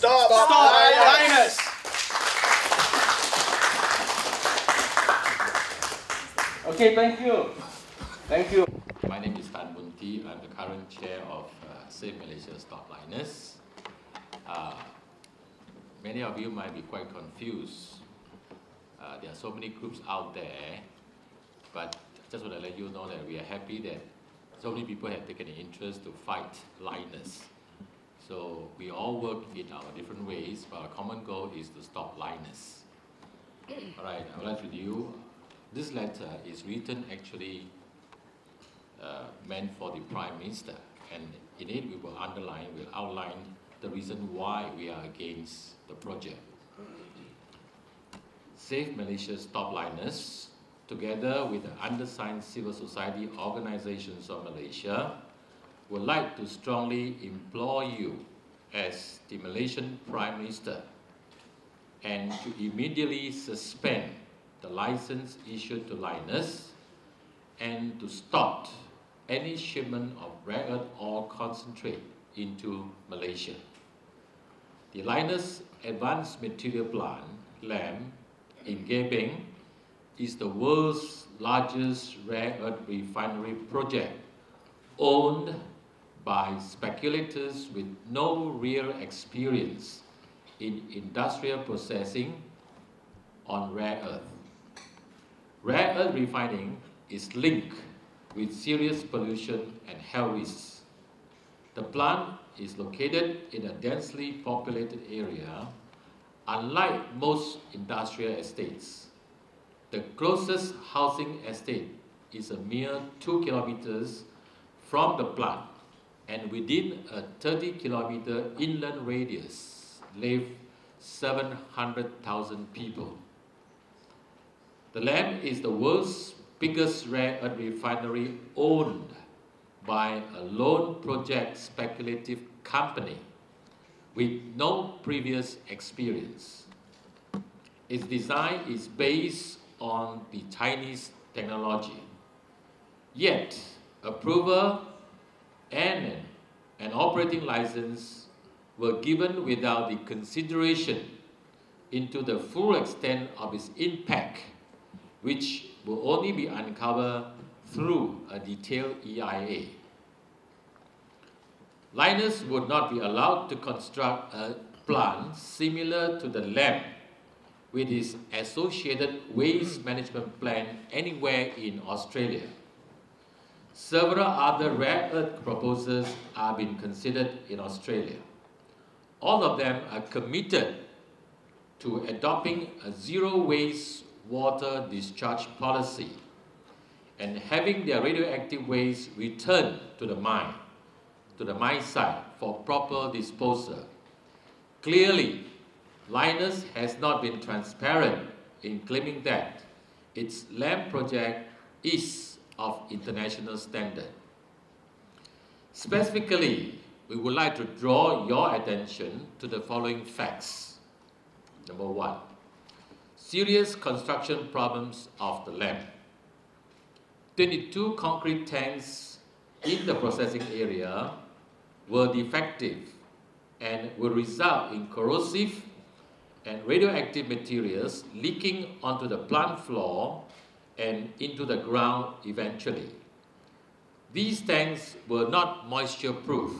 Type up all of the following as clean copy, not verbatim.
Stop Lynas! Okay, thank you. Thank you. My name is Tan Bun Teet. I'm the current chair of Save Malaysia Stop Lynas. Many of you might be quite confused. There are so many groups out there, but I just want to let you know that we are happy that so many people have taken an interest to fight Lynas. So we all work in our different ways, but our common goal is to stop Lynas. All right, I would like to review. This letter is written actually meant for the Prime Minister, and in it we will outline the reason why we are against the project. Save Malaysia Stop Lynas, together with the undersigned civil society organizations of Malaysia, would like to strongly implore you as the Malaysian Prime Minister and to immediately suspend the license issued to Lynas and to stop any shipment of rare earth ore concentrate into Malaysia. The Lynas Advanced Materials Plant, LAM, in Gebeng is the world's largest rare earth refinery project, owned by speculators with no real experience in industrial processing on rare earth. Rare earth refining is linked with serious pollution and health risks. The plant is located in a densely populated area. Unlike most industrial estates, the closest housing estate is a mere 2 kilometers from the plant, and within a 30-kilometer inland radius live 700,000 people. The LAM is the world's biggest rare earth refinery owned by a lone project speculative company with no previous experience. Its design is based on the Chinese technology. Yet, approval and an operating license were given without the consideration into the full extent of its impact, which will only be uncovered through a detailed EIA. Lynas would not be allowed to construct a plant similar to the LAM with its associated waste management plant anywhere in Australia. Several other rare earth proposals are being considered in Australia. All of them are committed to adopting a zero waste water discharge policy and having their radioactive waste returned to the mine site for proper disposal. Clearly, Lynas has not been transparent in claiming that its LAM project is of international standard. Specifically, we would like to draw your attention to the following facts. Number one, serious construction problems of the LAM. 22 concrete tanks in the processing area were defective and will result in corrosive and radioactive materials leaking onto the plant floor and into the ground eventually. These tanks were not moisture-proof,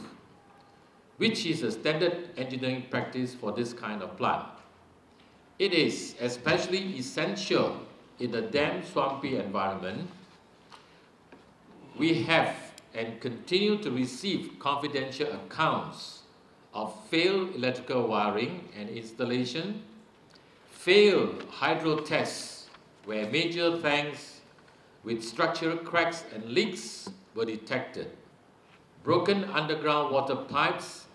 which is a standard engineering practice for this kind of plant. It is especially essential in the damp, swampy environment. We have and continue to receive confidential accounts of failed electrical wiring and installation, failed hydro tests where major tanks with structural cracks and leaks were detected, broken underground water pipes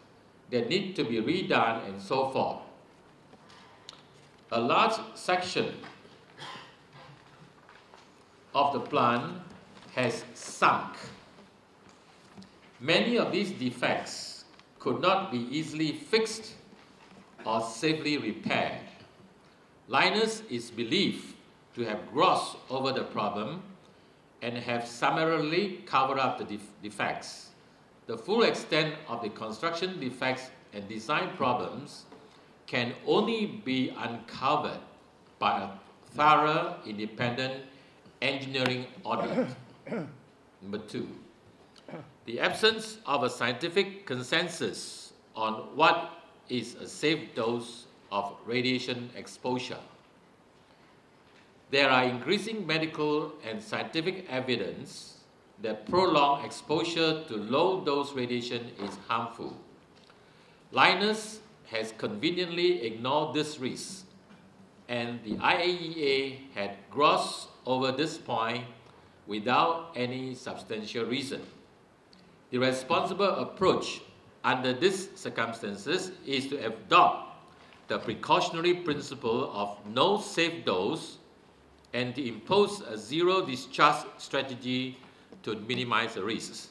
that need to be redone, and so forth. A large section of the plant has sunk. Many of these defects could not be easily fixed or safely repaired. Lynas is believed to have glossed over the problem and have summarily covered up the defects. The full extent of the construction defects and design problems can only be uncovered by a thorough, independent engineering audit. Number 2, the absence of a scientific consensus on what is a safe dose of radiation exposure. There are increasing medical and scientific evidence that prolonged exposure to low-dose radiation is harmful. Lynas has conveniently ignored this risk, and the IAEA had glossed over this point without any substantial reason. The responsible approach under these circumstances is to adopt the precautionary principle of no safe dose and to impose a zero discharge strategy to minimize the risks.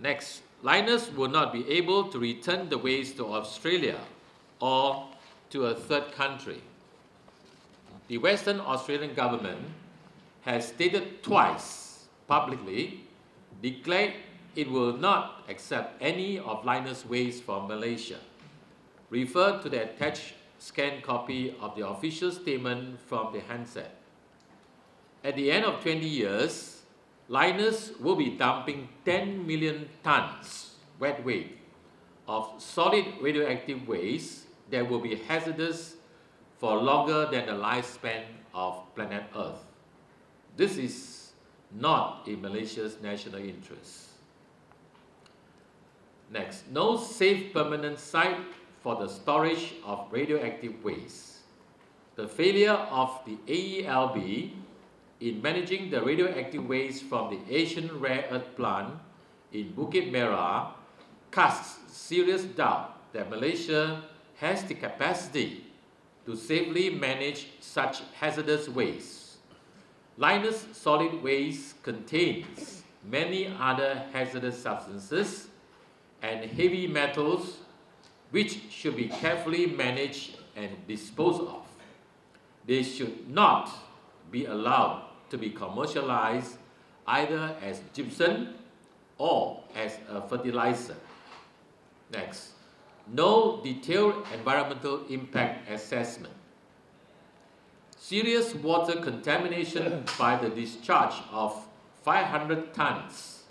Next, Lynas will not be able to return the waste to Australia or to a third country. The Western Australian government has stated twice publicly, declared it will not accept any of Lynas waste from Malaysia. Refer to the attached scanned copy of the official statement from the handset. At the end of 20 years, Lynas will be dumping 10 million tons wet weight of solid radioactive waste that will be hazardous for longer than the lifespan of planet Earth. This is not in Malaysia's national interest. Next, no safe permanent site for the storage of radioactive waste. The failure of the AELB in managing the radioactive waste from the Asian Rare Earth Plant in Bukit Merah casts serious doubt that Malaysia has the capacity to safely manage such hazardous waste. Lynas solid waste contains many other hazardous substances and heavy metals which should be carefully managed and disposed of. They should not be allowed to be commercialized either as gypsum or as a fertilizer. Next, no detailed environmental impact assessment. Serious water contamination by the discharge of 500 tons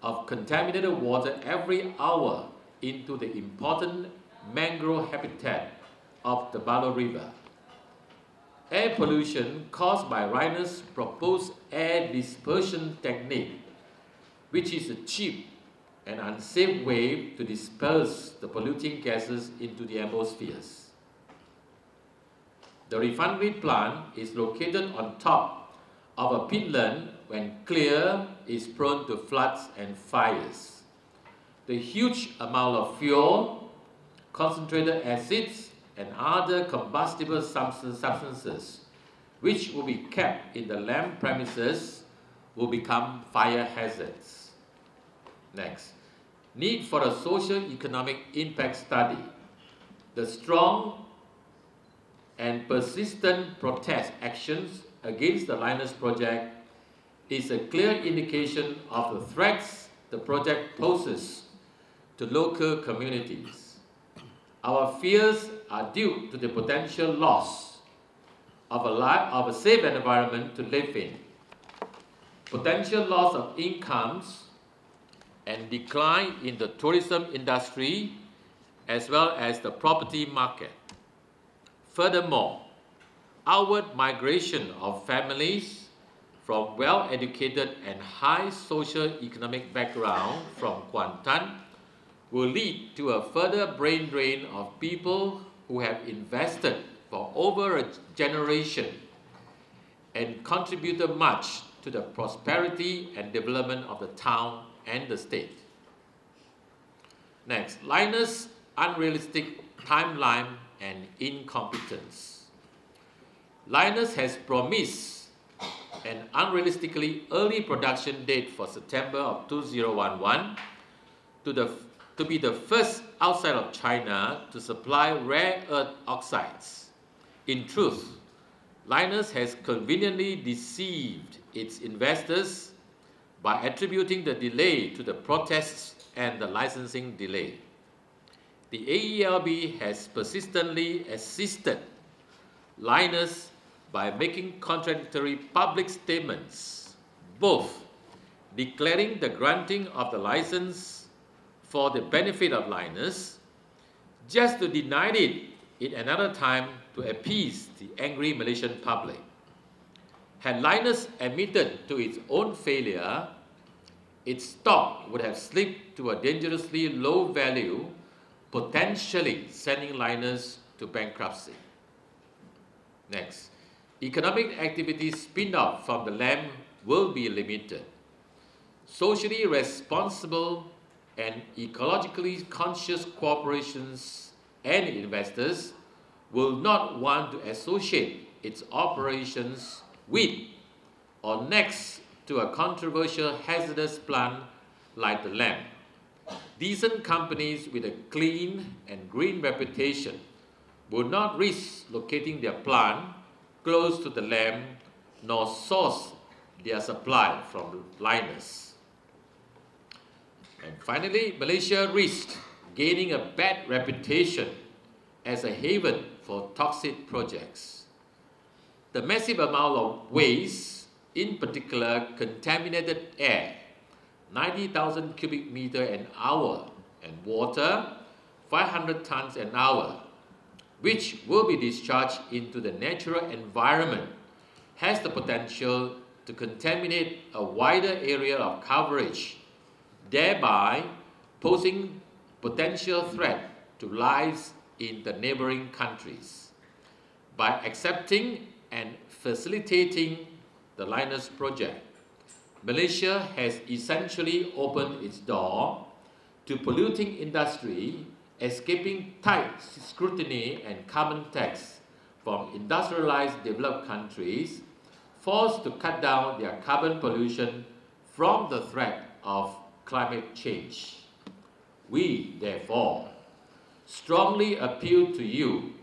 of contaminated water every hour into the important mangrove habitat of the Balo River. Air pollution caused by Lynas' proposed air dispersion technique, which is a cheap and unsafe way to disperse the polluting gases into the atmospheres. The refinery plant is located on top of a peatland when clear is prone to floods and fires. The huge amount of fuel, concentrated acids, and other combustible substances which will be kept in the LAMP premises will become fire hazards. Next, need for a socio-economic impact study. The strong and persistent protest actions against the Lynas project is a clear indication of the threats the project poses to local communities. Our fears are due to the potential loss of a safe environment to live in, potential loss of incomes, and decline in the tourism industry as well as the property market. Furthermore, outward migration of families from well-educated and high socio-economic background from Kuantan will lead to a further brain drain of people who have invested for over a generation and contributed much to the prosperity and development of the town and the state. Next, Lynas' unrealistic timeline and incompetence. Lynas has promised an unrealistically early production date for September of 2011 to be the first outside of China to supply rare earth oxides. In truth, Lynas has conveniently deceived its investors by attributing the delay to the protests and the licensing delay. the AELB has persistently assisted Lynas by making contradictory public statements, both declaring the granting of the license for the benefit of Lynas, just to deny it in another time to appease the angry Malaysian public. Had Lynas admitted to its own failure, its stock would have slipped to a dangerously low value, potentially sending Lynas to bankruptcy. Next, economic activity spin-off from the LAM will be limited. Socially responsible and ecologically conscious corporations and investors will not want to associate its operations with or next to a controversial hazardous plant like the LAM. Decent companies with a clean and green reputation would not risk locating their plant close to the LAM nor source their supply from Lynas. And finally, Malaysia risked gaining a bad reputation as a haven for toxic projects. The massive amount of waste, in particular contaminated air, 90,000 cubic meters an hour, and water, 500 tons an hour, which will be discharged into the natural environment, has the potential to contaminate a wider area of coverage, thereby posing potential threat to lives in the neighboring countries. By accepting and facilitating the Lynas project, Malaysia has essentially opened its door to polluting industry, escaping tight scrutiny and carbon tax from industrialized developed countries, forced to cut down their carbon pollution from the threat of climate change. We, therefore, strongly appeal to you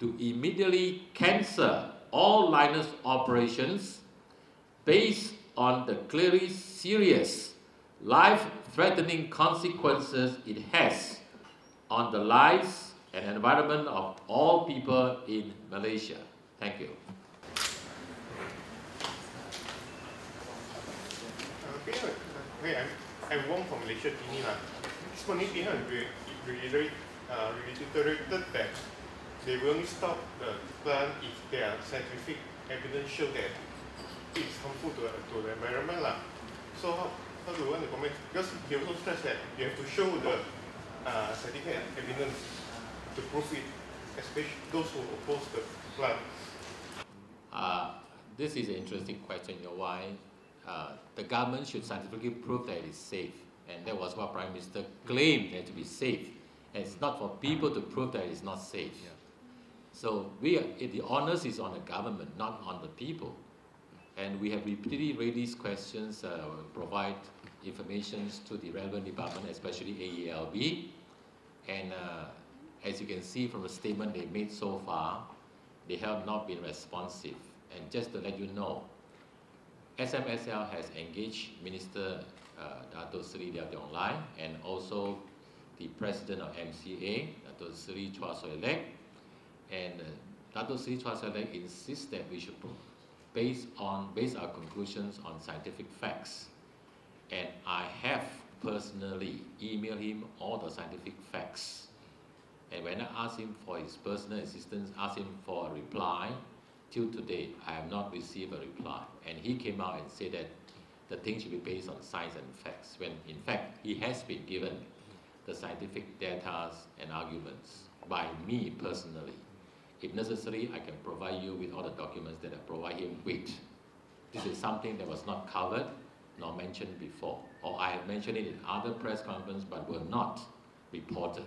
to immediately cancel all Lynas operations based on the clearly serious, life-threatening consequences it has on the lives and environment of all people in Malaysia. Thank you. Okay, I'm Wong from Malaysia Tini lah. This committee has reiterated that they will only stop the plant if their scientific evidence show that it's harmful to the environment lah. So how do you want to comment? Because they also stress that you have to show the scientific evidence to prove it, especially those who oppose the plant. This is an interesting question. Why the government should scientifically prove that it is safe, and that was what Prime Minister claimed that to be safe. And it's not for people to prove that it's not safe. Yeah. So the onus is on the government, not on the people. And we have repeatedly raised these questions, provide information to the relevant department, especially AELB. And as you can see from the statement they made so far, they have not been responsive. And just to let you know, SMSL has engaged Minister Dato Seri Dion Lai and also the President of MCA, Dato Seri Chua Soy Lek. And Dato Seri Chua Soy Lek insists that we should base our conclusions on scientific facts. And I have personally emailed him all the scientific facts. And when I asked him for his personal assistance, asked him for a reply, till today, I have not received a reply. And he came out and said that the thing should be based on science and facts, when in fact, he has been given the scientific data and arguments by me personally. If necessary, I can provide you with all the documents that I provide him with. This is something that was not covered nor mentioned before, or I have mentioned it in other press conferences but were not reported.